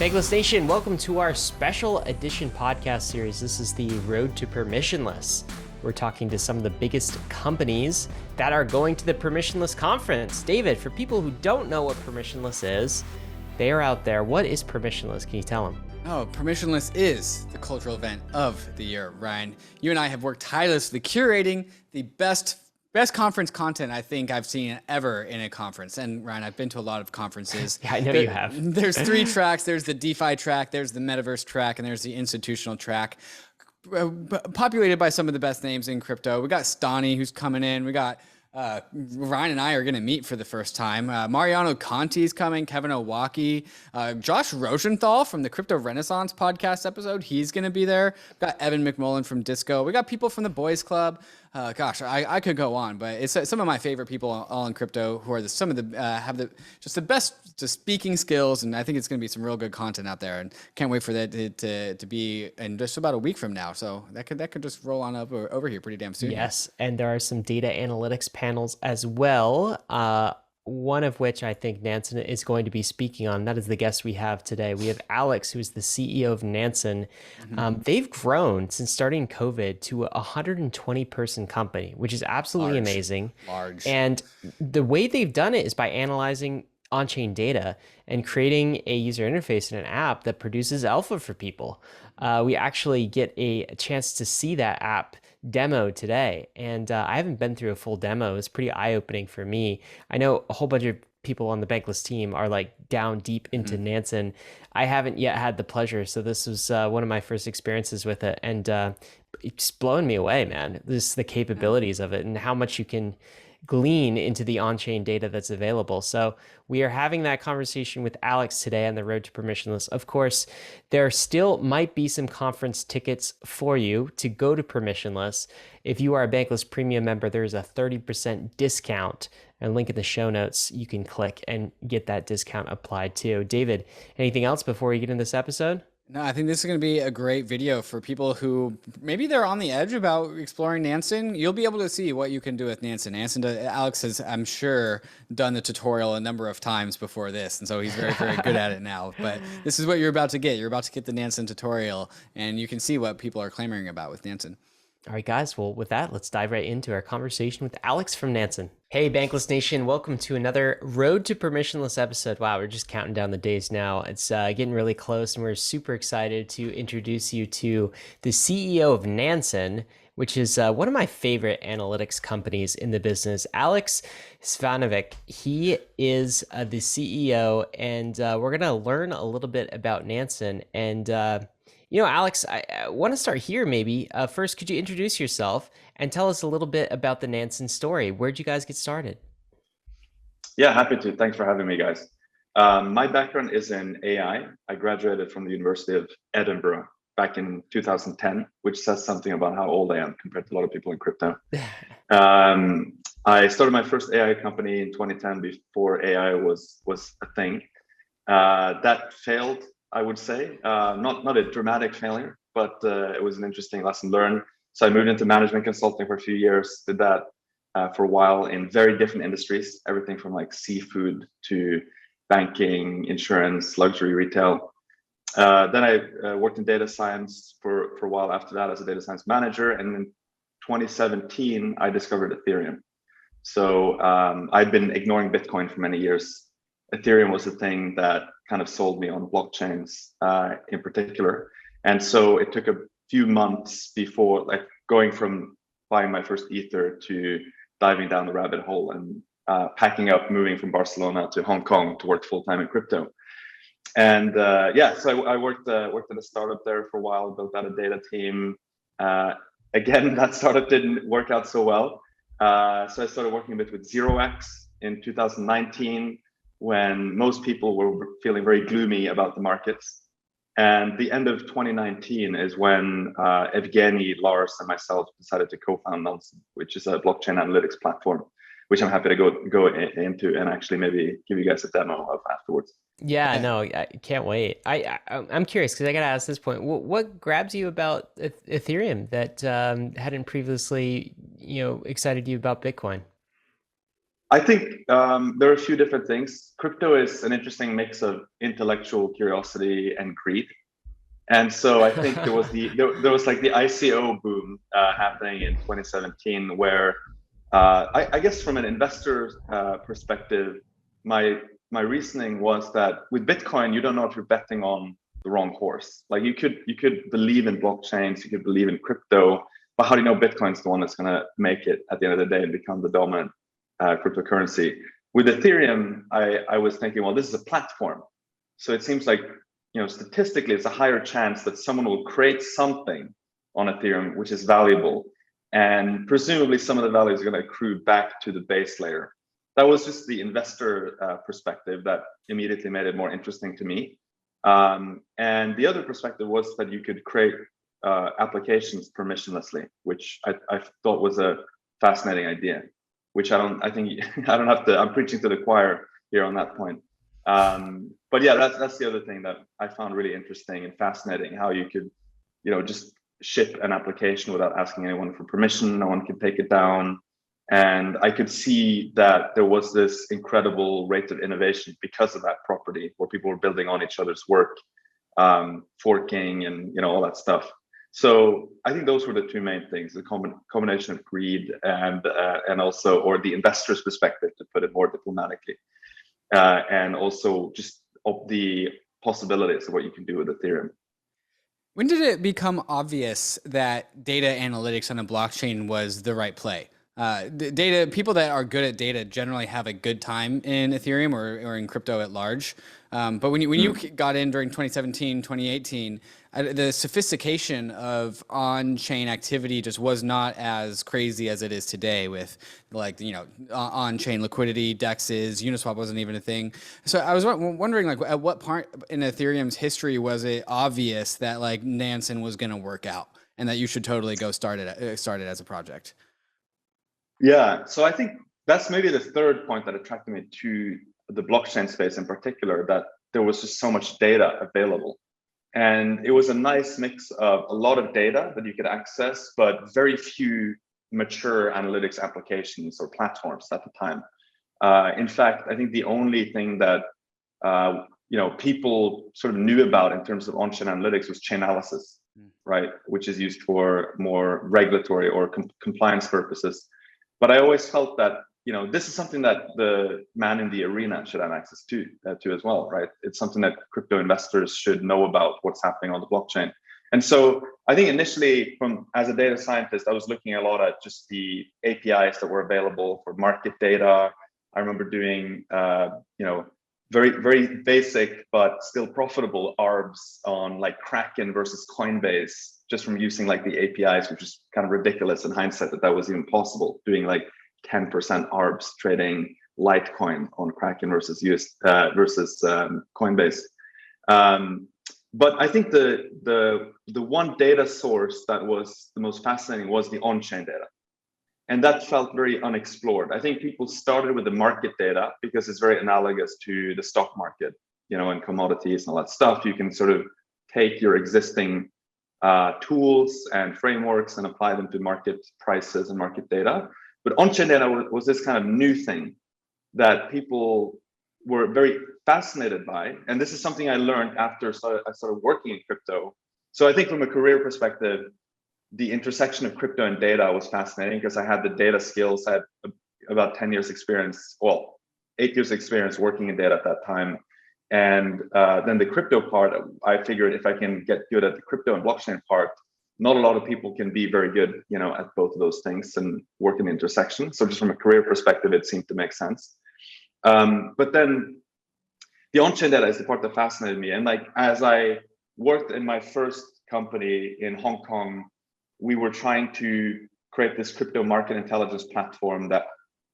Bankless Nation, welcome to our special edition podcast series. This is the Road to Permissionless. We're talking to some of the biggest companies that are going to the Permissionless conference. David, for people who don't know what Permissionless is, they are out there. What is Permissionless? Can you tell them? Oh, Permissionless is the cultural event of the year, Ryan. You and I have worked tirelessly curating the best conference content I think I've seen ever in a conference. And Ryan, I've been to a lot of conferences. Yeah, I know you have. There's three tracks. There's the DeFi track, there's the metaverse track, and there's the institutional track. Populated by some of the best names in crypto. We got Stani who's coming in. We got Ryan and I are going to meet for the first time. Mariano Conti's coming, Kevin Owocki, Josh Rosenthal from the Crypto Renaissance podcast episode. He's going to be there. We've got Evan McMullen from Disco. We got people from the Boys Club. I could go on, but it's some of my favorite people all in crypto who are have the best speaking skills, and I think it's going to be some real good content out there. And can't wait for that to be in just about a week from now. So that could just roll on up over here pretty damn soon. Yes, and there are some data analytics panels as well. One of which I think Nansen is going to be speaking on. That is the guest we have today. We have Alex, who is the CEO of Nansen. They've grown since starting COVID to a 120-person company, which is absolutely amazing. Large. And the way they've done it is by analyzing on-chain data and creating a user interface and an app that produces alpha for people. We actually get a chance to see that app demo today, and I haven't been through a full demo. It's pretty eye-opening for me. I know a whole bunch of people on the Bankless team are like down deep into Nansen. I haven't yet had the pleasure, so this was one of my first experiences with it, and it's blowing me away, man. This the capabilities of it and how much you can glean into the on-chain data that's available. So we are having that conversation with Alex today on the Road to Permissionless. Of course, there still might be some conference tickets for you to go to Permissionless. If you are a Bankless Premium member, there's a 30% discount, and link in the show notes. You can click and get that discount applied too. David, anything else before we get into this episode? No, I think this is going to be a great video for people who maybe they're on the edge about exploring Nansen. You'll be able to see what you can do with Nansen. Alex has, I'm sure, done the tutorial a number of times before this, and so he's very, very good at it now. But this is what you're about to get. You're about to get the Nansen tutorial, and you can see what people are clamoring about with Nansen. All right, guys. Well, with that, let's dive right into our conversation with Alex from Nansen. Hey, Bankless Nation. Welcome to another Road to Permissionless episode. Wow, we're just counting down the days now. It's getting really close, and we're super excited to introduce you to the CEO of Nansen, which is one of my favorite analytics companies in the business, Alex Svanevik. He is the CEO, and we're going to learn a little bit about Nansen. And Alex, I want to start here maybe. First, could you introduce yourself and tell us a little bit about the Nansen story? Where'd you guys get started? Yeah, happy to. Thanks for having me, guys. My background is in AI. I graduated from the University of Edinburgh back in 2010, which says something about how old I am compared to a lot of people in crypto. I started my first AI company in 2010 before AI was a thing. That failed, I would say, not a dramatic failure, but it was an interesting lesson learned. So I moved into management consulting for a few years, did that for a while in very different industries, everything from like seafood to banking, insurance, luxury retail. Then I worked in data science for a while after that as a data science manager. And in 2017, I discovered Ethereum. So I'd been ignoring Bitcoin for many years. Ethereum was the thing that kind of sold me on blockchains in particular. And so it took a few months before, like going from buying my first Ether to diving down the rabbit hole and packing up, moving from Barcelona to Hong Kong to work full time in crypto. And so I worked at a startup there for a while, built out a data team. Again, that startup didn't work out so well. So I started working a bit with 0x in 2019 when most people were feeling very gloomy about the markets. And the end of 2019 is when Evgeny, Lars, and myself decided to co-found Nansen, which is a blockchain analytics platform, which I'm happy to go into and actually maybe give you guys a demo of afterwards. Yeah, no, I can't wait. I'm curious because I got to ask this point. What grabs you about Ethereum that hadn't previously, excited you about Bitcoin? I think there are a few different things. Crypto is an interesting mix of intellectual curiosity and greed. And so I think there was like the ICO boom happening in 2017, where I guess from an investor perspective, my reasoning was that with Bitcoin, you don't know if you're betting on the wrong horse. Like you could believe in blockchains, you could believe in crypto, but how do you know Bitcoin's the one that's going to make it at the end of the day and become the dominant cryptocurrency? With Ethereum, I was thinking, well, this is a platform, so it seems like, statistically, it's a higher chance that someone will create something on Ethereum which is valuable, and presumably some of the value is going to accrue back to the base layer. That was just the investor perspective that immediately made it more interesting to me. And the other perspective was that you could create applications permissionlessly, which I thought was a fascinating idea, which I'm preaching to the choir here on that point. But yeah, that's the other thing that I found really interesting and fascinating, how you could, just ship an application without asking anyone for permission. No one could take it down. And I could see that there was this incredible rate of innovation because of that property, where people were building on each other's work, forking and, all that stuff. So I think those were the two main things: the combination of greed and also, or the investor's perspective, to put it more diplomatically, and also just of the possibilities of what you can do with Ethereum. When did it become obvious that data analytics on a blockchain was the right play? Data, people that are good at data generally have a good time in Ethereum or in crypto at large. But when you got in during 2017, 2018, the sophistication of on-chain activity just was not as crazy as it is today, with on-chain liquidity, DEXs, Uniswap wasn't even a thing. So I was wondering, at what part in Ethereum's history was it obvious that Nansen was going to work out and that you should totally go start it as a project? Yeah, so I think that's maybe the third point that attracted me to the blockchain space in particular, that there was just so much data available. And it was a nice mix of a lot of data that you could access, but very few mature analytics applications or platforms at the time. In fact, I think the only thing that people sort of knew about in terms of on-chain analytics was Chainalysis, right, which is used for more regulatory or compliance purposes. But I always felt that, this is something that the man in the arena should have access to as well, right? It's something that crypto investors should know about, what's happening on the blockchain. And so I think initially, as a data scientist, I was looking a lot at just the APIs that were available for market data. I remember doing, very, very basic but still profitable ARBs on Kraken versus Coinbase, just from using the APIs, which is kind of ridiculous in hindsight that was even possible, doing 10% ARBs trading Litecoin on Kraken versus Coinbase. But I think the one data source that was the most fascinating was the on-chain data. And that felt very unexplored. I think people started with the market data because it's very analogous to the stock market, and commodities and all that stuff. You can sort of take your existing tools and frameworks and apply them to market prices and market data. But on-chain data was this kind of new thing that people were very fascinated by. And this is something I learned after I started working in crypto. So I think from a career perspective, the intersection of crypto and data was fascinating because I had the data skills. I had about 10 years experience, 8 years experience working in data at that time. And then the crypto part, I figured if I can get good at the crypto and blockchain part, not a lot of people can be very good, at both of those things and work in the intersection. So just from a career perspective, it seemed to make sense. But then the on-chain data is the part that fascinated me. And as I worked in my first company in Hong Kong, we were trying to create this crypto market intelligence platform that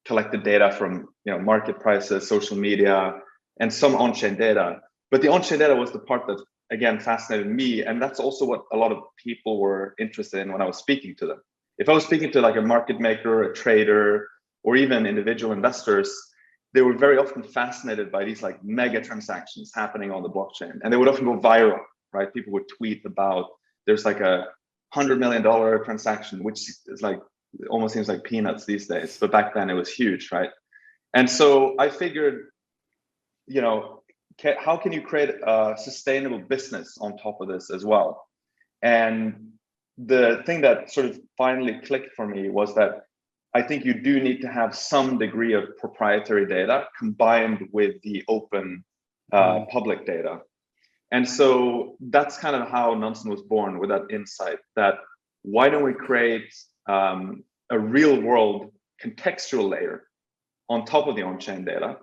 collected data from market prices, social media, and some on-chain data. But the on-chain data was the part that, again, fascinated me. And that's also what a lot of people were interested in when I was speaking to them. If I was speaking to a market maker, a trader, or even individual investors, they were very often fascinated by these mega transactions happening on the blockchain. And they would often go viral, right? People would tweet about, there's a $100 million transaction, which is almost seems like peanuts these days. But back then it was huge, right? And so I figured, you know, how can you create a sustainable business on top of this as well? And the thing that sort of finally clicked for me was that I think you do need to have some degree of proprietary data combined with the open public data. And so that's kind of how Nansen was born, with that insight that why don't we create a real world contextual layer on top of the on-chain data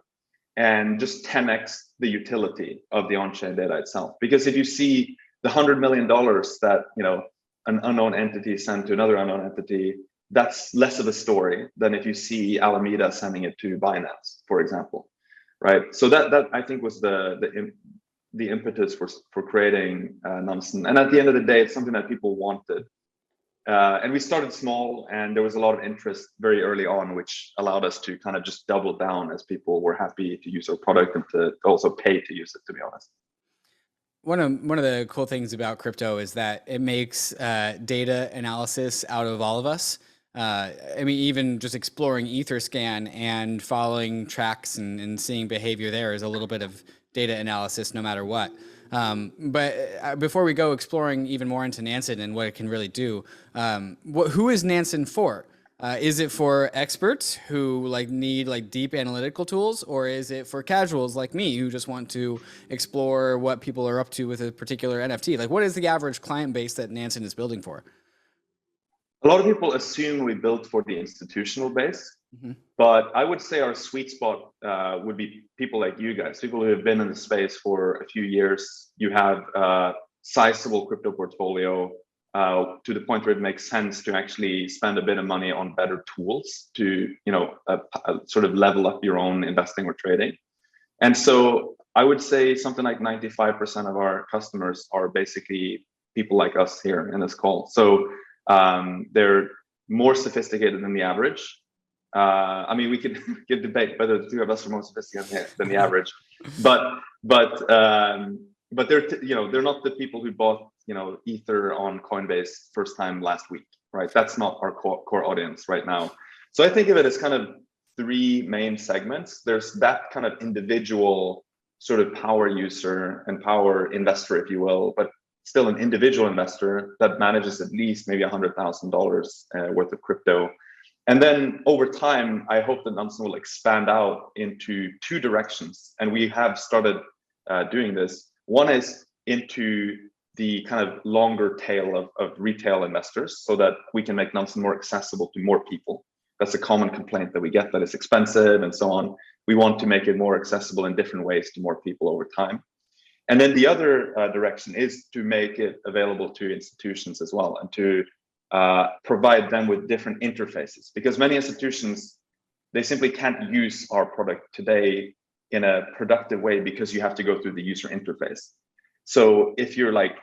and just 10x the utility of the on-chain data itself. Because if you see the $100 million that, you know, an unknown entity sent to another unknown entity, that's less of a story than if you see Alameda sending it to Binance, for example, right? So that I think was the impetus for creating Nansen. And at the end of the day, it's something that people wanted. And we started small, and there was a lot of interest very early on, which allowed us to kind of just double down as people were happy to use our product and to also pay to use it, to be honest. One of the cool things about crypto is that it makes data analysis out of all of us. I mean, even just exploring Etherscan and following tracks and seeing behavior there is a little bit of data analysis, no matter what. But before we go exploring even more into Nansen and what it can really do, who is Nansen for? Is it for experts who need deep analytical tools, or is it for casuals like me who just want to explore what people are up to with a particular NFT? Like, what is the average client base that Nansen is building for? A lot of people assume we built for the institutional base, but I would say our sweet spot would be people like you guys, people who have been in the space for a few years. You have a sizable crypto portfolio to the point where it makes sense to actually spend a bit of money on better tools to, you know, sort of level up your own investing or trading. And so I would say something like 95% of our customers are basically people like us here in this call. So they're more sophisticated than the average. I mean, we could debate whether the two of us are more sophisticated than the average, but they're they're not the people who bought Ether on Coinbase first time last week, right? That's not our core audience right now. So I think of it as kind of three main segments. There's that kind of individual sort of power user and power investor, if you will, but still an individual investor that manages at least maybe $100,000 worth of crypto. And then over time, I hope that Nansen will expand out into two directions. And we have started doing this. One is into the kind of longer tail of retail investors, so that we can make Nansen more accessible to more people. That's a common complaint that we get, that it's expensive and so on. We want to make it more accessible in different ways to more people over time. And then the other direction is to make it available to institutions as well, and to provide them with different interfaces, because many institutions, they simply can't use our product today in a productive way because you have to go through the user interface. So if you're like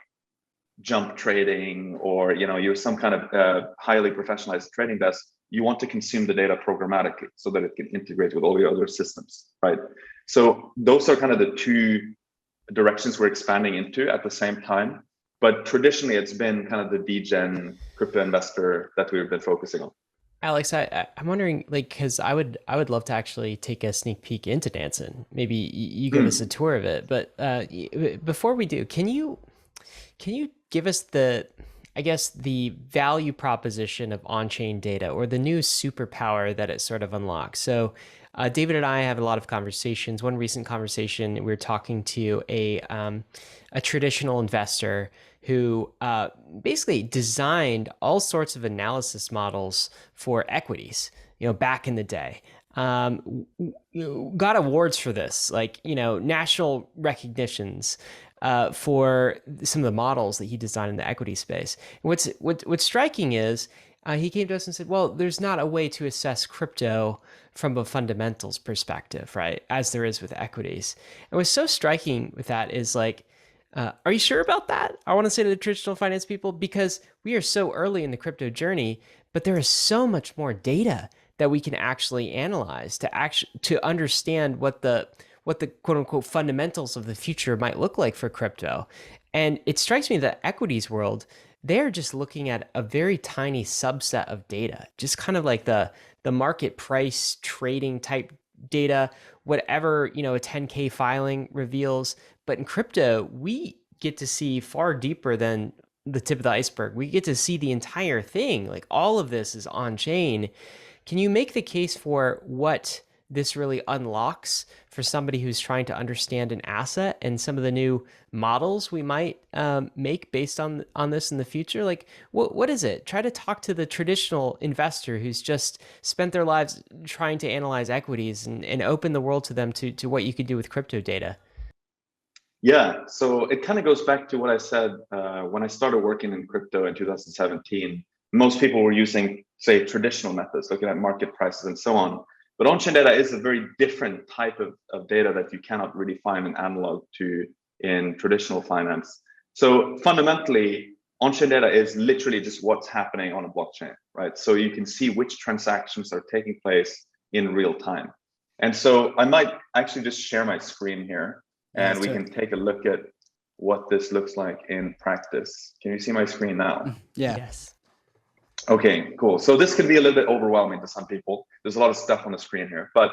jump trading, or you're some kind of highly professionalized trading desk, you want to consume the data programmatically so that it can integrate with all your other systems, right? So those are kind of the two directions we're expanding into at the same time. But traditionally, it's been kind of the degen crypto investor that we've been focusing on. Alex, I'm wondering, because I would love to actually take a sneak peek into Nansen. Maybe you give us a tour of it. But before we do, can you give us the value proposition of on-chain data, or the new superpower that it sort of unlocks? So David and I have a lot of conversations. One recent conversation, we were talking to a traditional investor who basically designed all sorts of analysis models for equities, back in the day. Got awards for this, national recognitions for some of the models that he designed in the equity space. And what's striking is he came to us and said, well, there's not a way to assess crypto from a fundamentals perspective, right? As there is with equities. And what's so striking with that is are you sure about that? I want to say to the traditional finance people, because we are so early in the crypto journey, but there is so much more data that we can actually analyze to understand what the quote unquote fundamentals of the future might look like for crypto. And it strikes me that equities world, they're just looking at a very tiny subset of data, just kind of like the market price trading type data, whatever, a 10K filing reveals. But in crypto, we get to see far deeper than the tip of the iceberg. We get to see the entire thing. Like all of this is on chain. Can you make the case for what this really unlocks for somebody who's trying to understand an asset and some of the new models we might make based on this in the future? Like, what is it? Try to talk to the traditional investor who's just spent their lives trying to analyze equities and open the world to them to what you could do with crypto data. Yeah, so it kind of goes back to what I said when I started working in crypto in 2017. Most people were using, say, traditional methods, looking at market prices and so on. But on-chain data is a very different type of data that you cannot really find in analog to in traditional finance. So fundamentally, on-chain data is literally just what's happening on a blockchain, right? So you can see which transactions are taking place in real time. And so I might actually just share my screen here, and we can take a look at what this looks like in practice. Can you see my screen now? Yeah. Yes. Okay, cool. So this can be a little bit overwhelming to some people. There's a lot of stuff on the screen here, but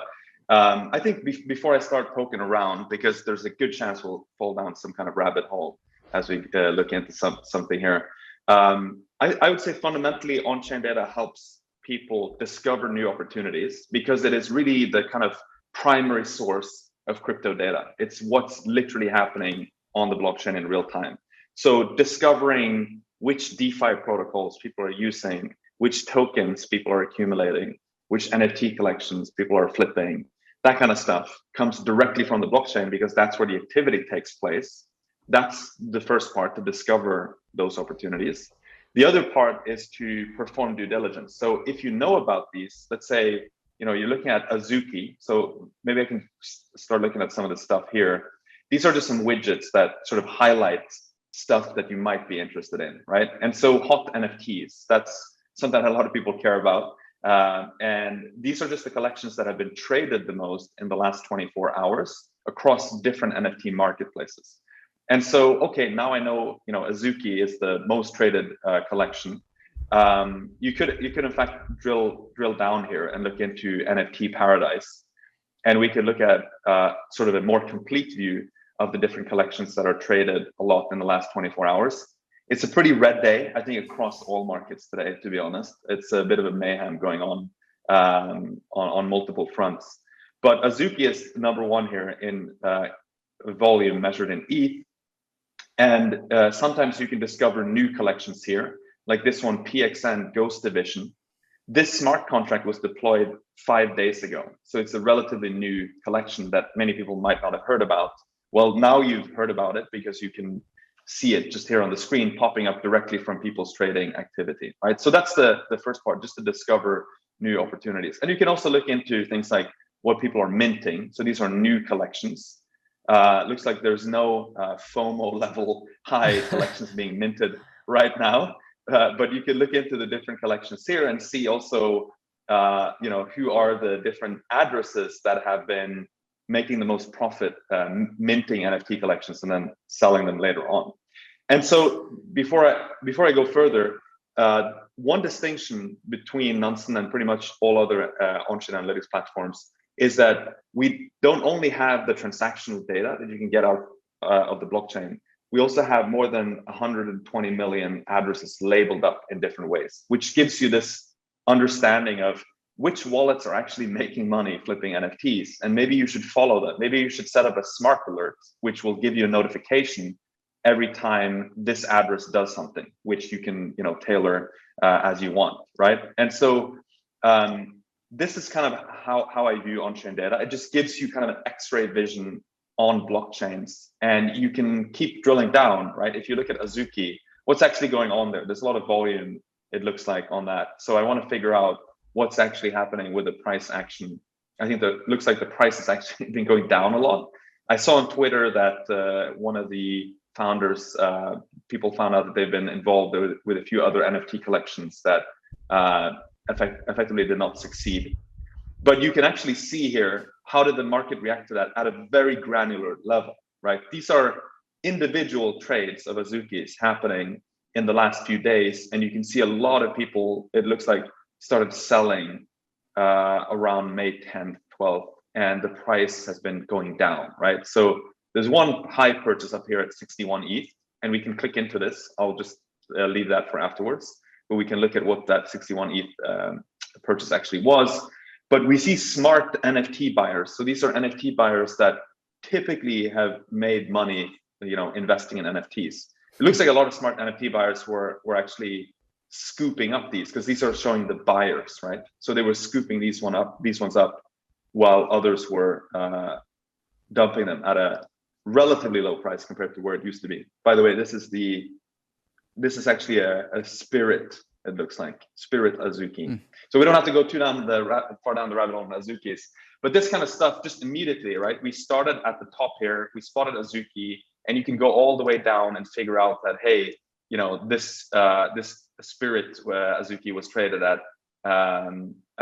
I think before I start poking around, because there's a good chance we'll fall down some kind of rabbit hole as we look into something here. I would say fundamentally on-chain data helps people discover new opportunities because it is really the kind of primary source of crypto data. It's what's literally happening on the blockchain in real time. So discovering which DeFi protocols people are using, which tokens people are accumulating, which NFT collections people are flipping, that kind of stuff comes directly from the blockchain because that's where the activity takes place. That's the first part, to discover those opportunities. The other part is to perform due diligence. So if you know about these, let's say, you're looking at Azuki. So maybe I can start looking at some of the stuff here. These are just some widgets that sort of highlight stuff that you might be interested in, right? And so hot NFTs, that's something that a lot of people care about. And these are just the collections that have been traded the most in the last 24 hours across different NFT marketplaces. And so, okay, now I know, Azuki is the most traded collection. You could in fact drill down here and look into NFT Paradise, and we could look at sort of a more complete view of the different collections that are traded a lot in the last 24 hours. It's a pretty red day, I think, across all markets today, to be honest. It's a bit of a mayhem going on multiple fronts. But Azuki is number one here in volume measured in ETH. And sometimes you can discover new collections here, like this one, PXN Ghost Division. This smart contract was deployed 5 days ago. So it's a relatively new collection that many people might not have heard about. Well, now you've heard about it because you can see it just here on the screen popping up directly from people's trading activity, right? So that's the first part, just to discover new opportunities. And you can also look into things like what people are minting. So these are new collections. Looks like there's no FOMO level high collections being minted right now, but you can look into the different collections here and see also, who are the different addresses that have been making the most profit minting NFT collections and then selling them later on. And so before I go further, one distinction between Nansen and pretty much all other on-chain analytics platforms is that we don't only have the transactional data that you can get out of the blockchain. We also have more than 120 million addresses labeled up in different ways, which gives you this understanding of which wallets are actually making money flipping NFTs. And maybe you should follow that. Maybe you should set up a smart alert, which will give you a notification every time this address does something, which you can tailor as you want, right? And so this is kind of how I view on-chain data. It just gives you kind of an X-ray vision on blockchains, and you can keep drilling down, right? If you look at Azuki, what's actually going on there? There's a lot of volume, it looks like, on that. So I want to figure out what's actually happening with the price action. I think that looks like the price has actually been going down a lot. I saw on Twitter that one of the founders, people found out that they've been involved with a few other NFT collections that effectively did not succeed. But you can actually see here, how did the market react to that at a very granular level, right? These are individual trades of Azukis happening in the last few days. And you can see a lot of people, it looks like, started selling around May 10th, 12th, and the price has been going down, right? So there's one high purchase up here at 61 ETH, and we can click into this. I'll just leave that for afterwards, but we can look at what that 61 ETH purchase actually was. But we see smart NFT buyers. So these are NFT buyers that typically have made money, investing in NFTs. It looks like a lot of smart NFT buyers were actually scooping up these, because these are showing the buyers, right? So they were scooping these ones up, while others were dumping them at a relatively low price compared to where it used to be. By the way, this is actually a spirit. It looks like spirit Azuki. So we don't have to go far down the rabbit hole on Azukis, but this kind of stuff just immediately, right? We started at the top here. We spotted Azuki, and you can go all the way down and figure out that, hey, this spirit Azuki was traded at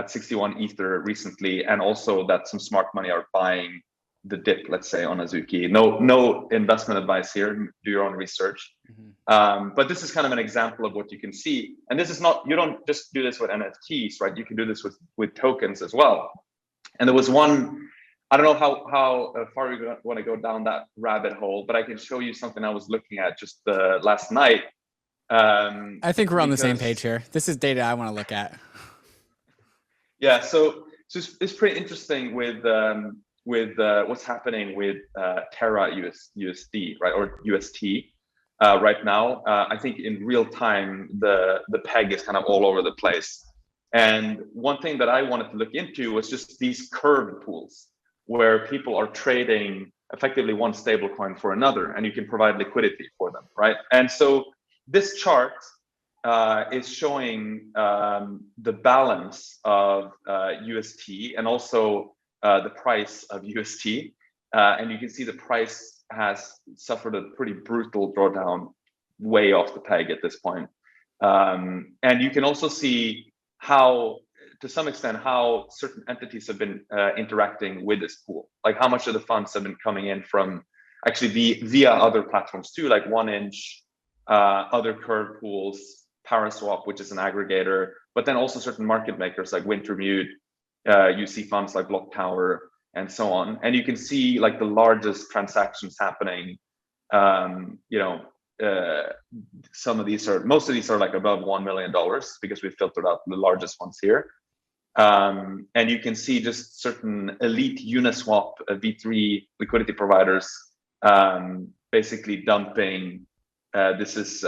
61 Ether recently, and also that some smart money are buying the dip, let's say, on Azuki. No investment advice here. Do your own research. But this is kind of an example of what you can see. And this is not, you don't just do this with NFTs, right? You can do this with tokens as well. And there was one, I don't know how far we want to go down that rabbit hole, but I can show you something I was looking at just last night. I think we're on the same page here. This is data I want to look at. Yeah, so it's pretty interesting with what's happening with Terra USD, right, or UST right now. I think in real time the peg is kind of all over the place. And one thing that I wanted to look into was just these curved pools, where people are trading effectively one stable coin for another, and you can provide liquidity for them, right? And so this chart is showing the balance of UST and also the price of UST. And you can see the price has suffered a pretty brutal drawdown, way off the peg at this point. And you can also see how, to some extent, how certain entities have been interacting with this pool. Like how much of the funds have been coming in from actually via other platforms too, like 1inch, other curve pools, Paraswap, which is an aggregator, but then also certain market makers like Wintermute. You see funds like Block Tower and so on. And you can see like the largest transactions happening. Most of these are like above $1 million, because we filtered out the largest ones here. And you can see just certain elite Uniswap V3 liquidity providers basically dumping. This is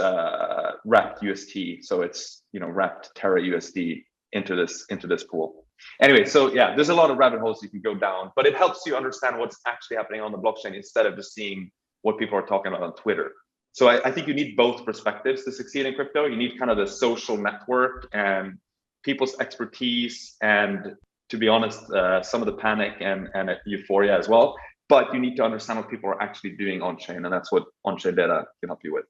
wrapped UST, so it's wrapped Terra USD into this pool. Anyway, so yeah, there's a lot of rabbit holes you can go down, but it helps you understand what's actually happening on the blockchain instead of just seeing what people are talking about on Twitter. So I think you need both perspectives to succeed in crypto. You need kind of the social network and people's expertise, and to be honest, some of the panic and euphoria as well. But you need to understand what people are actually doing on chain, and that's what on-chain data can help you with.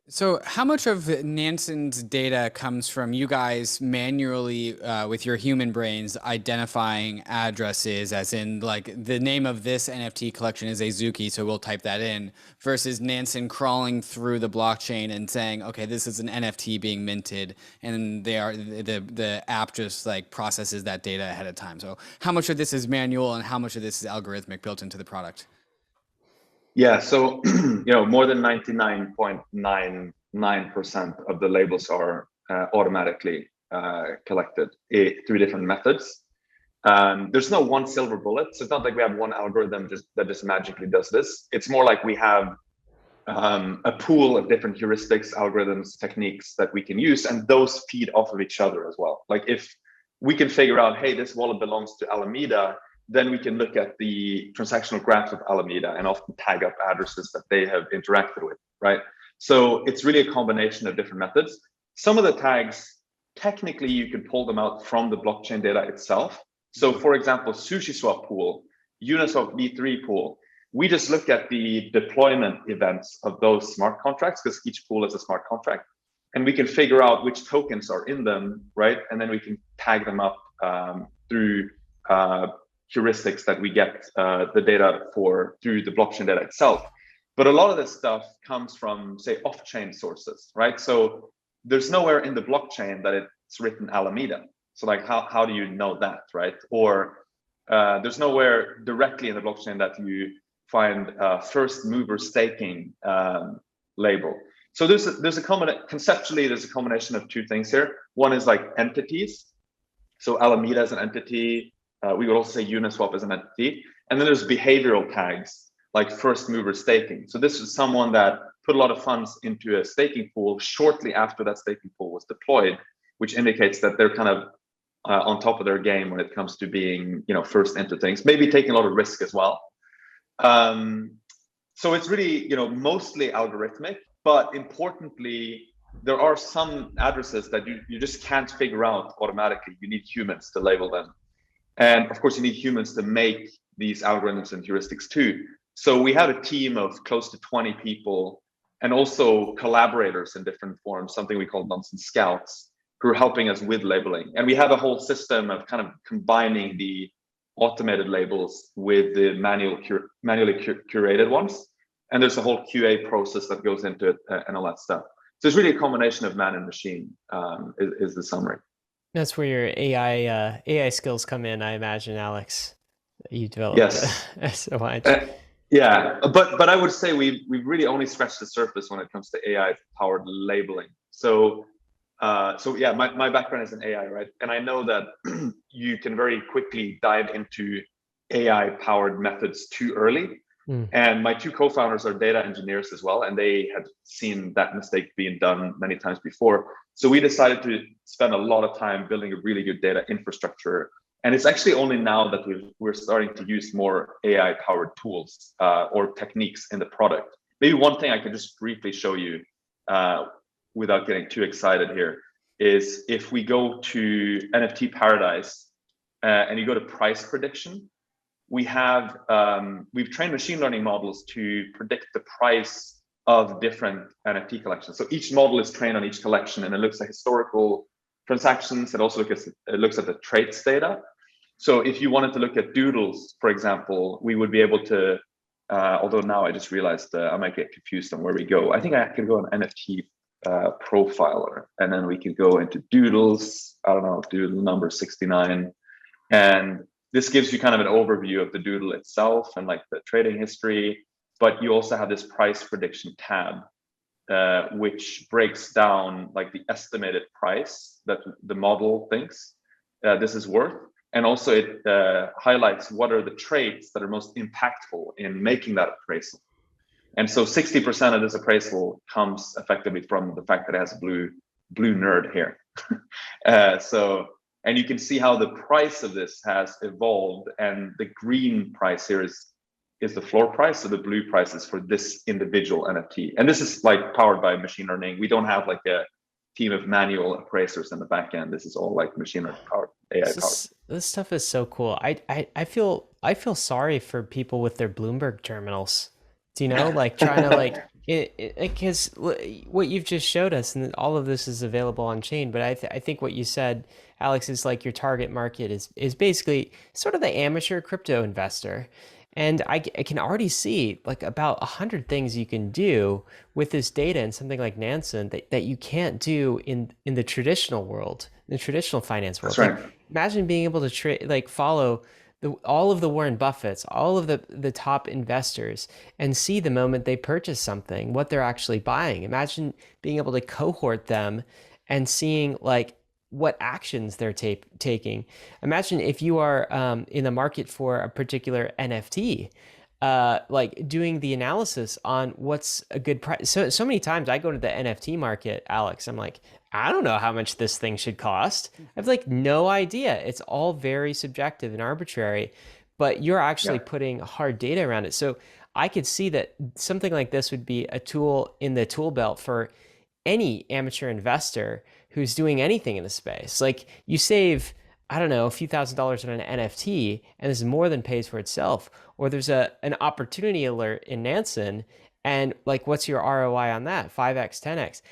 So how much of Nansen's data comes from you guys manually with your human brains identifying addresses, as in like the name of this NFT collection is Azuki, so we'll type that in, versus Nansen crawling through the blockchain and saying, okay, this is an NFT being minted, and the app just like processes that data ahead of time. So how much of this is manual and how much of this is algorithmic built into the product? Yeah, so more than 99.99% of the labels are automatically collected through different methods. There's no one silver bullet, so it's not like we have one algorithm that just magically does this. It's more like we have a pool of different heuristics, algorithms, techniques that we can use, and those feed off of each other as well. Like if we can figure out, hey, this wallet belongs to Alameda, then we can look at the transactional graphs of Alameda and often tag up addresses that they have interacted with, right? So it's really a combination of different methods. Some of the tags, technically, you can pull them out from the blockchain data itself. So for example, SushiSwap pool, Uniswap V3 pool, we just look at the deployment events of those smart contracts, because each pool is a smart contract, and we can figure out which tokens are in them, right? And then we can tag them up through heuristics that we get the data for through the blockchain data itself. But a lot of this stuff comes from, say, off-chain sources, right? So there's nowhere in the blockchain that it's written Alameda. So like, how do you know that, right? Or There's nowhere directly in the blockchain that you find first mover staking label. So conceptually, there's a combination of two things here. One is like entities. So Alameda as an entity. We would also say Uniswap as an entity. And then there's behavioral tags like first mover staking. So this is someone that put a lot of funds into a staking pool shortly after that staking pool was deployed, which indicates that they're kind of on top of their game when it comes to being, first into things, maybe taking a lot of risk as well. So it's really, mostly algorithmic, but importantly, there are some addresses that you just can't figure out automatically. You need humans to label them. And of course, you need humans to make these algorithms and heuristics too. So we have a team of close to 20 people and also collaborators in different forms, something we call Nansen Scouts, who are helping us with labeling. And we have a whole system of kind of combining the automated labels with the manually curated ones. And there's a whole QA process that goes into it and all that stuff. So it's really a combination of man and machine is the summary. That's where your AI skills come in, I imagine, Alex. You developed yes. so much. Yeah, but I would say we've really only scratched the surface when it comes to AI powered labeling. So yeah, my background is in AI, right? And I know that you can very quickly dive into AI powered methods too early. And my two co-founders are data engineers as well, and they had seen that mistake being done many times before. So we decided to spend a lot of time building a really good data infrastructure. And it's actually only now that we're starting to use more AI powered tools or techniques in the product. Maybe one thing I could just briefly show you without getting too excited here is if we go to NFT Paradise and you go to price prediction, we've trained machine learning models to predict the price of different NFT collections. So each model is trained on each collection, and it looks at historical transactions. It also looks at the traits data. So if you wanted to look at doodles, for example, we would be able to, although now I just realized I might get confused on where we go. I think I could go on NFT profiler, and then we could go into doodles, I don't know, doodle number 69. And this gives you kind of an overview of the doodle itself and like the trading history, but you also have this price prediction tab, which breaks down like the estimated price that the model thinks this is worth. And also it highlights what are the traits that are most impactful in making that appraisal. And so 60% of this appraisal comes effectively from the fact that it has a blue nerd here. And you can see how the price of this has evolved, and the green price here is the floor price, so the blue price is for this individual NFT. And this is like powered by machine learning. We don't have like a team of manual appraisers in the back end. This is all like machine learning powered, AI powered. This stuff is so cool. I feel sorry for people with their Bloomberg terminals. Do you know, like trying to like because what you've just showed us, and all of this is available on chain. But I think what you said, Alex, is like your target market is basically sort of the amateur crypto investor. And I can already see like about 100 things you can do with this data in something like Nansen that you can't do in the traditional world, in the traditional finance world. That's right. Like, imagine being able to follow all of the Warren Buffetts, all of the top investors, and see the moment they purchase something, what they're actually buying. Imagine being able to cohort them and seeing like what actions they're taking. Imagine if you are in the market for a particular NFT, like doing the analysis on what's a good price. So many times I go to the NFT market, Alex, I'm like, I don't know how much this thing should cost. I have like no idea. It's all very subjective and arbitrary, but you're actually putting hard data around it. So I could see that something like this would be a tool in the tool belt for any amateur investor who's doing anything in the space. Like you save, I don't know, a few $1,000s on an NFT, and this more than pays for itself. Or there's an opportunity alert in Nansen, and like, what's your ROI on that? 5x, 10x.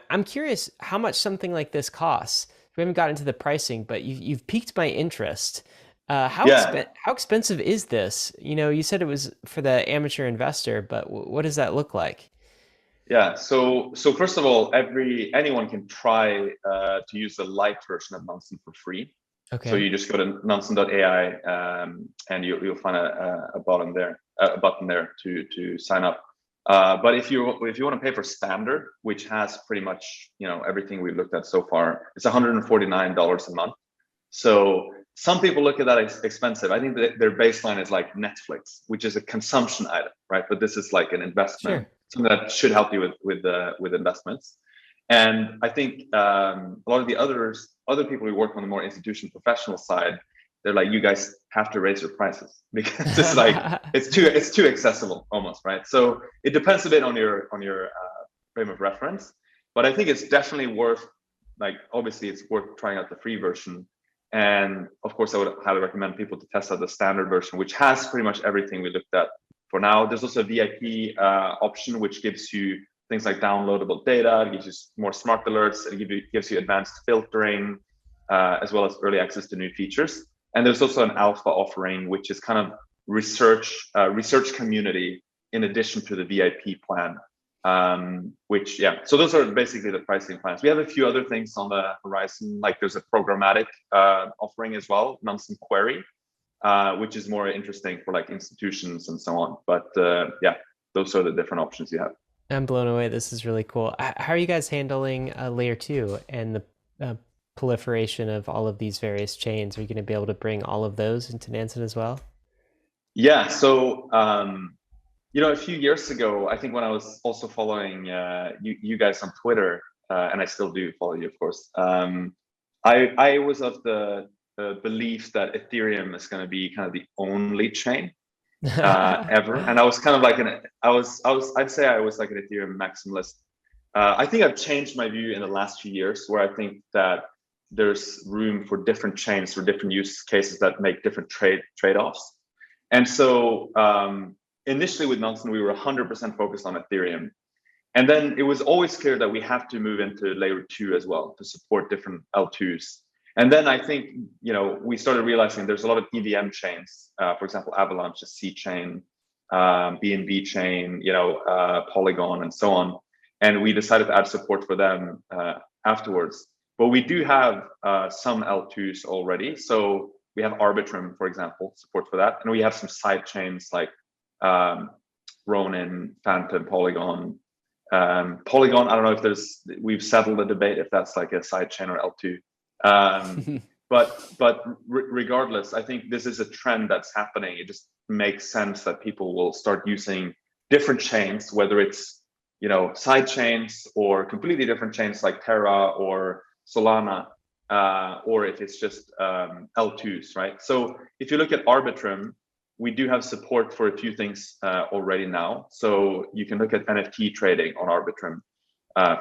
I'm curious how much something like this costs. We haven't gotten into the pricing, but you've piqued my interest. How expensive is this? You know, you said it was for the amateur investor, but what does that look like? Yeah, so first of all, anyone can try to use the light version of Nansen for free. So Okay. you just go to nansen.ai, and you'll find a button there, to sign up. But if you want to pay for standard, which has pretty much everything we've looked at so far, it's $149 a month. So some people look at that as expensive. I think that their baseline is like Netflix, which is a consumption item, right? But this is like an investment, Sure. something that should help you with investments. And I think a lot of the other people who work on the more institutional professional side, they're like, you guys have to raise your prices because it's like it's too accessible almost, right? So it depends a bit on your frame of reference, but I think it's definitely worth, like, obviously it's worth trying out the free version. And of course, I would highly recommend people to test out the standard version, which has pretty much everything we looked at for now. There's also a VIP option, which gives you things like downloadable data, it gives you more smart alerts, it gives you advanced filtering, as well as early access to new features. And there's also an alpha offering, which is kind of research community in addition to the VIP plan. So those are basically the pricing plans. We have a few other things on the horizon, like there's a programmatic offering as well, Nansen Query, which is more interesting for like institutions and so on. But those are the different options you have. I'm blown away. This is really cool. How are you guys handling layer 2 and the proliferation of all of these various chains? Are you going to be able to bring all of those into Nansen as well? Yeah. So a few years ago, I think when I was also following you guys on Twitter, and I still do follow you, of course. I was of the belief that Ethereum is going to be kind of the only chain ever, and I was kind of like I'd say I was like an Ethereum maximalist. I think I've changed my view in the last few years, where I think that there's room for different chains for different use cases that make different trade-offs. And so initially with Nansen, we were 100% focused on Ethereum. And then it was always clear that we have to move into layer 2 as well to support different L2s. And then I think, we started realizing there's a lot of EVM chains, for example, Avalanche, a C chain, BNB chain, Polygon, and so on. And we decided to add support for them afterwards. But we do have some L2s already. So we have Arbitrum, for example, support for that. And we have some side chains like Ronin, Phantom, Polygon. Polygon, I don't know if we've settled the debate if that's like a side chain or L2. But regardless, I think this is a trend that's happening. It just makes sense that people will start using different chains, whether it's side chains or completely different chains like Terra or Solana, or if it's just L2s, right? So if you look at Arbitrum, we do have support for a few things already now. So you can look at NFT trading on Arbitrum,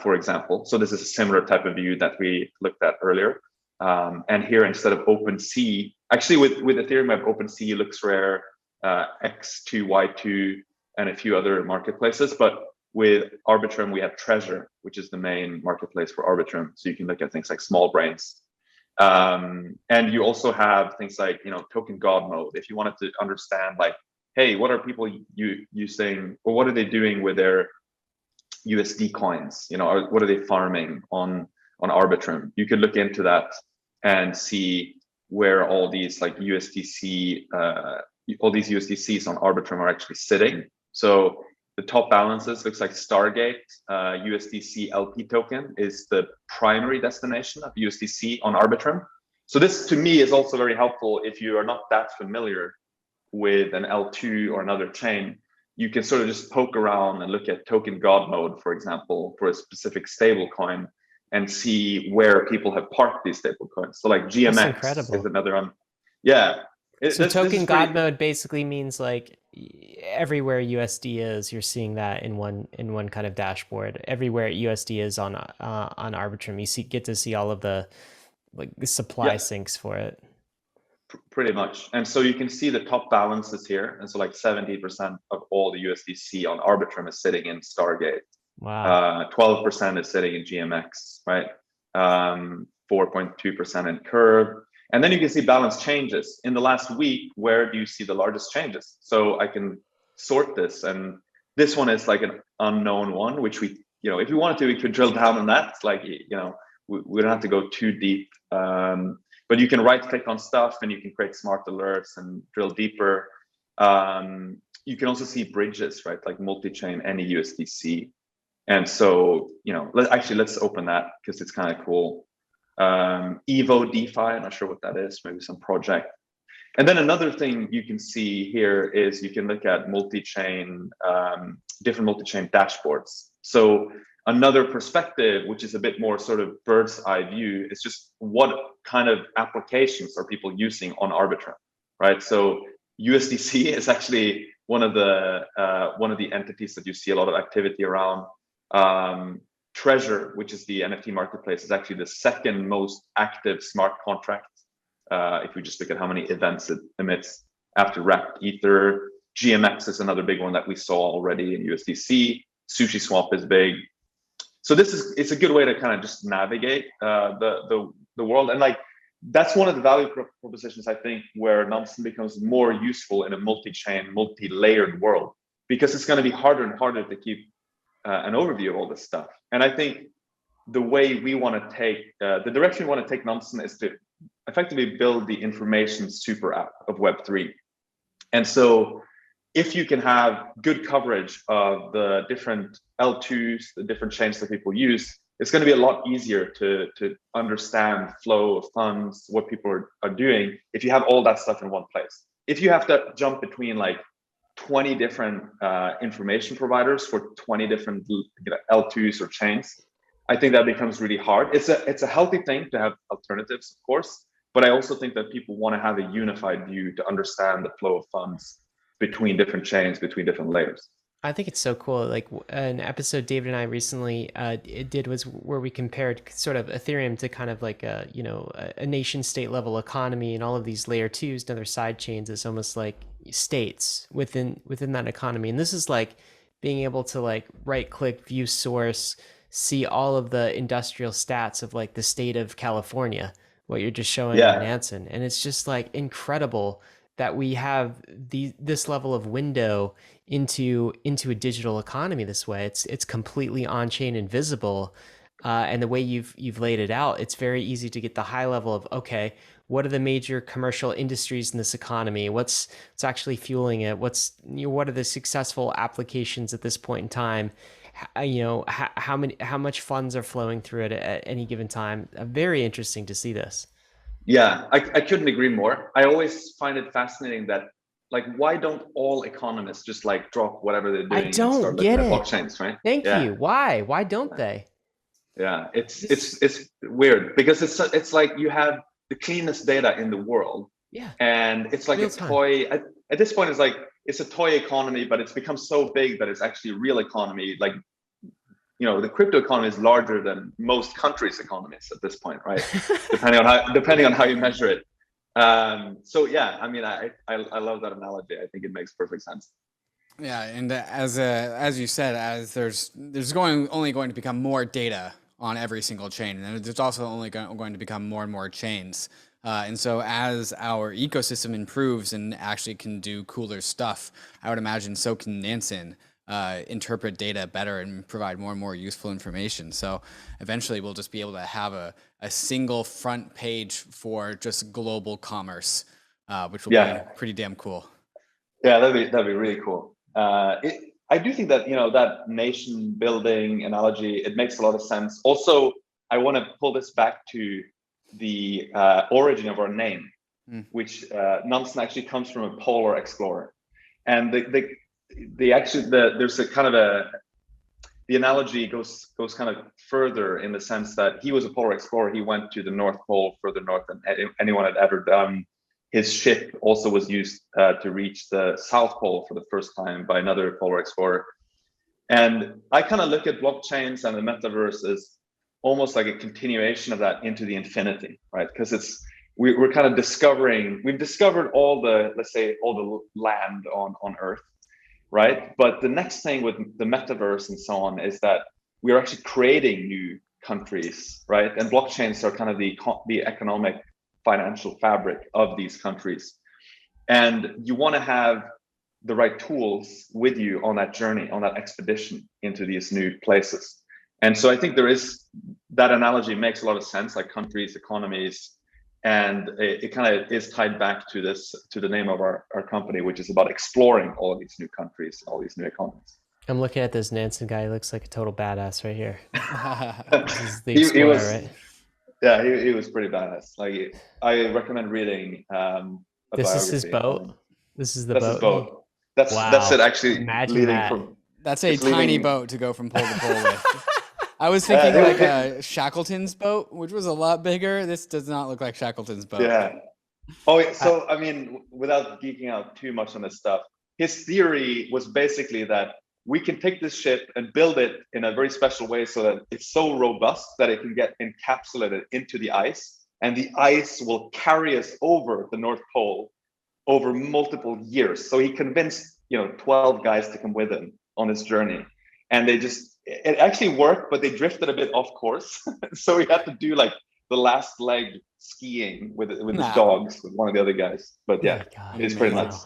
for example. So this is a similar type of view that we looked at earlier. And here, instead of OpenSea, actually with Ethereum, we have OpenSea, LooksRare, X2, Y2, and a few other marketplaces. But with Arbitrum, we have Treasure, which is the main marketplace for Arbitrum. So you can look at things like Small Brains. And you also have things like, token God mode. If you wanted to understand, like, hey, what are people using, or what are they doing with their USD coins? Or what are they farming on Arbitrum? You could look into that and see where all these like USDC, all these USDCs on Arbitrum are actually sitting. So the top balances looks like Stargate, USDC LP token is the primary destination of USDC on Arbitrum. So this to me is also very helpful if you are not that familiar with an L2 or another chain. You can sort of just poke around and look at token God mode, for example, for a specific stable coin and see where people have parked these stable coins. So like GMX is another one. Yeah. So token God mode basically means like everywhere USD is, you're seeing that in one kind of dashboard. Everywhere USD is on Arbitrum, you get to see all of the like supply sinks for it. Pretty much. And so you can see the top balances here. And so like 70% of all the USDC on Arbitrum is sitting in Stargate. Wow. 12% is sitting in GMX, right? 4.2% in Curve. And then you can see balance changes. In the last week, where do you see the largest changes? So I can sort this. And this one is like an unknown one, which we, if you wanted to, we could drill down on that. Like, we don't have to go too deep. But but you can right click on stuff and you can create smart alerts and drill deeper. You can also see bridges, right? Like multi-chain, any USDC. And so, let's open that because it's kind of cool. Evo DeFi, I'm not sure what that is, maybe some project. And then another thing you can see here is you can look at multi-chain, different multi-chain dashboards. So another perspective, which is a bit more sort of bird's eye view, is just what kind of applications are people using on Arbitrum, right? So USDC is actually one of the entities that you see a lot of activity around. Treasure, which is the NFT marketplace, is actually the second most active smart contract. If we just look at how many events it emits after Wrapped Ether. GMX is another big one that we saw already in USDC. SushiSwap is big. So it's a good way to kind of just navigate the world. And like, that's one of the value propositions, I think, where Nansen becomes more useful in a multi-chain, multi-layered world, because it's going to be harder and harder to keep an overview of all this stuff. And I think the way we want to take, the direction we want to take Nansen is to effectively build the information super app of Web3. And so if you can have good coverage of the different L2s, the different chains that people use, it's going to be a lot easier to understand flow of funds, what people are doing, if you have all that stuff in one place. If you have to jump between like 20 different information providers for 20 different L2s or chains, I think that becomes really hard. It's a healthy thing to have alternatives, of course, but I also think that people want to have a unified view to understand the flow of funds between different chains, between different layers. I think it's so cool. Like an episode David and I recently did was where we compared sort of Ethereum to kind of like a nation state level economy, and all of these layer twos and other side chains is almost like states within that economy. And this is like being able to like right click, view source, see all of the industrial stats of like the state of California, what you're just showing on Nansen. And it's just like incredible that we have this level of window into a digital economy this way. It's completely on-chain and visible. And the way you've laid it out, it's very easy to get the high level of, okay, what are the major commercial industries in this economy? What's actually fueling it? What are the successful applications at this point in time? How much funds are flowing through it at any given time? Very interesting to see this. Yeah, I couldn't agree more. I always find it fascinating that, like, why don't all economists just like drop whatever they're doing I don't and start get looking it. at blockchains, right? Thank you. Why don't they? Yeah, it's weird because it's like you have the cleanest data in the world. Yeah. And it's like Real a time. toy. At this point, it's a toy economy, but it's become so big that it's actually a real economy. Like, the crypto economy is larger than most countries' economies at this point, right? depending on how you measure it. So yeah, I mean, I love that analogy. I think it makes perfect sense. Yeah, and as you said, as there's only going to become more data on every single chain, and there's also only going to become more and more chains. And so as our ecosystem improves and actually can do cooler stuff, I would imagine so can Nansen interpret data better and provide more and more useful information. So eventually we'll just be able to have a single front page for just global commerce, which will be pretty damn cool. Yeah, that'd be really cool. I do think that, that nation building analogy, it makes a lot of sense. Also, I want to pull this back to the origin of our name, which Nansen actually comes from a polar explorer. And there's a kind of the analogy goes kind of further in the sense that he was a polar explorer. He went to the North Pole, further north than anyone had ever done. His ship also was used to reach the South Pole for the first time by another polar explorer. And I kind of look at blockchains and the metaverse as almost like a continuation of that into the infinity, right? Because we're kind of we've discovered all the land on Earth, right? But the next thing with the metaverse and so on is that we're actually creating new countries, right? And blockchains are kind of the economic financial fabric of these countries. And you want to have the right tools with you on that journey, on that expedition into these new places. And so I think that analogy makes a lot of sense, like countries, economies, And it kind of is tied back to the name of our company, which is about exploring all of these new countries, all these new economies. I'm looking at this Nansen guy. He looks like a total badass right here. This is the he Explorer, was, right? Yeah, he was pretty badass. Like, I recommend reading a This is his biography boat. on him. This is the That's boat. his boat. That's Wow. it. Actually, Imagine leading that. from. That's a it's tiny leading- boat to go from pole to pole with. I was thinking like a Shackleton's boat, which was a lot bigger. This does not look like Shackleton's boat. Yeah. Oh, so I mean, without geeking out too much on this stuff, his theory was basically that we can take this ship and build it in a very special way so that it's so robust that it can get encapsulated into the ice, and the ice will carry us over the North Pole over multiple years. So he convinced 12 guys to come with him on this journey, and it actually worked, but they drifted a bit off course. So he had to do like the last leg skiing with his dogs with one of the other guys. But yeah, it's pretty nuts.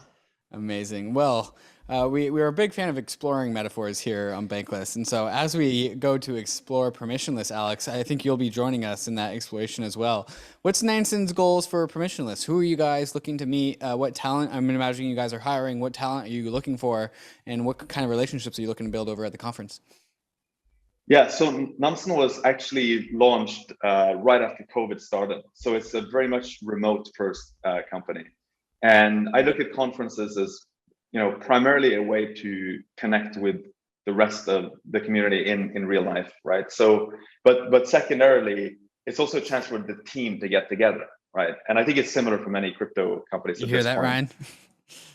Amazing. Well, we're a big fan of exploring metaphors here on Bankless. And so as we go to explore permissionless, Alex, I think you'll be joining us in that exploration as well. What's Nansen's goals for permissionless? Who are you guys looking to meet? What talent? I'm imagining you guys are hiring. What talent are you looking for? And what kind of relationships are you looking to build over at the conference? Yeah, so Nansen was actually launched right after COVID started. So it's a very much remote first company. And I look at conferences as, primarily a way to connect with the rest of the community in real life, right? So, but secondarily, it's also a chance for the team to get together, right? And I think it's similar for many crypto companies. You hear that, Ryan?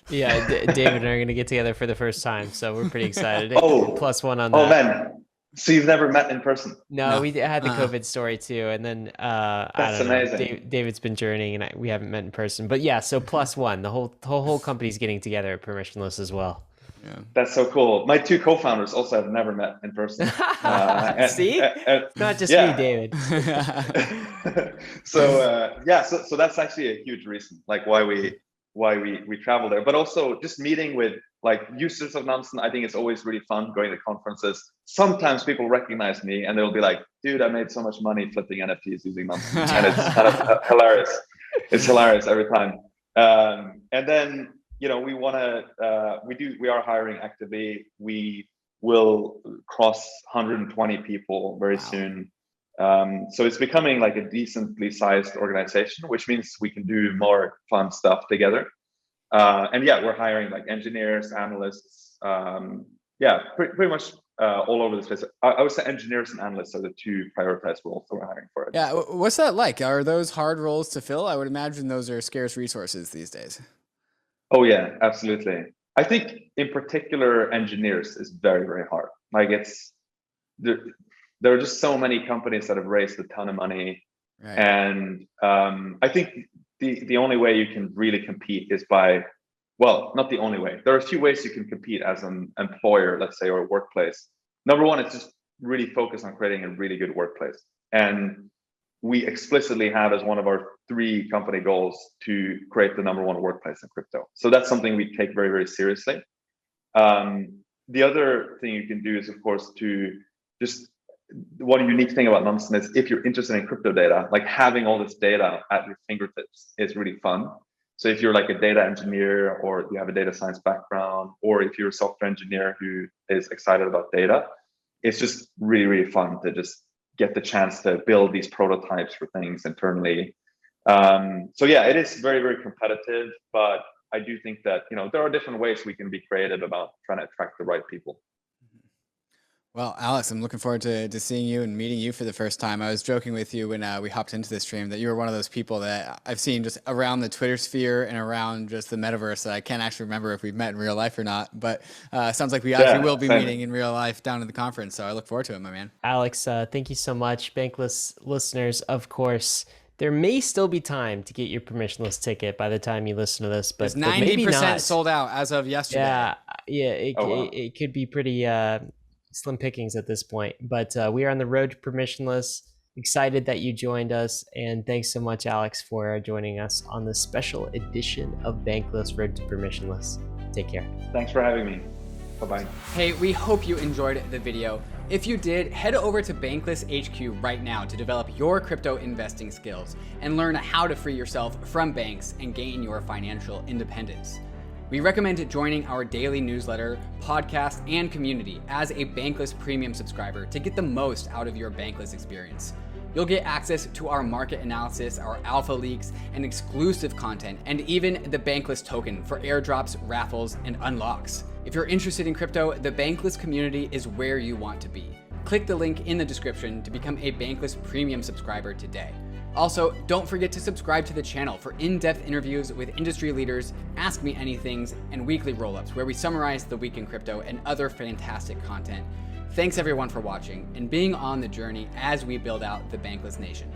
Yeah, David and I are going to get together for the first time, so we're pretty excited. Plus one on that. Oh man, so you've never met in person? No, we had the COVID story too, and then That's amazing. David's been journeying, and we haven't met in person. But yeah, so plus one, the whole company's getting together at Permissionless as well. Yeah. That's so cool. My two co-founders also have never met in person. See, not just me, David. So that's actually a huge reason, like why we travel there, but also just meeting with like users of Nansen. I think it's always really fun going to conferences. Sometimes people recognize me and they'll be like, dude, I made so much money flipping NFTs using Nansen. And it's kind of hilarious. It's hilarious every time. And then, we are hiring actively. We will cross 120 people very soon. So it's becoming like a decently sized organization, which means we can do more fun stuff together. And yeah, we're hiring like engineers, analysts, pretty much all over the space. I would say engineers and analysts are the two prioritized roles that we're hiring for. Yeah, what's that like? Are those hard roles to fill? I would imagine those are scarce resources these days. Oh yeah, absolutely. I think in particular, engineers is very, very hard. Like there are just so many companies that have raised a ton of money. Right. And I think the only way you can really compete is not the only way. There are a few ways you can compete as an employer, let's say, or a workplace. Number one is just really focus on creating a really good workplace. And we explicitly have as one of our 3 company goals to create the number 1 workplace in crypto. So that's something we take very, very seriously. The other thing you can do is, of course, to just one unique thing about Nansen is if you're interested in crypto data, like having all this data at your fingertips is really fun. So if you're like a data engineer or you have a data science background, or if you're a software engineer who is excited about data, it's just really, really fun to just get the chance to build these prototypes for things internally. So yeah, it is very, very competitive, but I do think that, there are different ways we can be creative about trying to attract the right people. Well, Alex, I'm looking forward to seeing you and meeting you for the first time. I was joking with you when we hopped into this stream that you were one of those people that I've seen just around the Twitter sphere and around just the metaverse that I can't actually remember if we've met in real life or not. But sounds like we actually will be meeting in real life down at the conference. So I look forward to it, my man. Alex, thank you so much. Bankless listeners, of course, there may still be time to get your permissionless ticket by the time you listen to this, but it's 90% sold out as of yesterday. It could be pretty slim pickings at this point, but we are on the road to permissionless. Excited that you joined us, and thanks so much, Alex, for joining us on this special edition of Bankless Road to Permissionless. Take care. Thanks for having me. Bye-bye. Hey, we hope you enjoyed the video. If you did, head over to Bankless HQ right now to develop your crypto investing skills and learn how to free yourself from banks and gain your financial independence. We recommend joining our daily newsletter, podcast, and community as a Bankless Premium subscriber to get the most out of your Bankless experience. You'll get access to our market analysis, our alpha leaks, and exclusive content, and even the Bankless token for airdrops, raffles, and unlocks. If you're interested in crypto, the Bankless community is where you want to be. Click the link in the description to become a Bankless Premium subscriber today. Also, don't forget to subscribe to the channel for in-depth interviews with industry leaders, Ask Me Anythings, and weekly roll-ups where we summarize the week in crypto and other fantastic content. Thanks everyone for watching and being on the journey as we build out the Bankless Nation.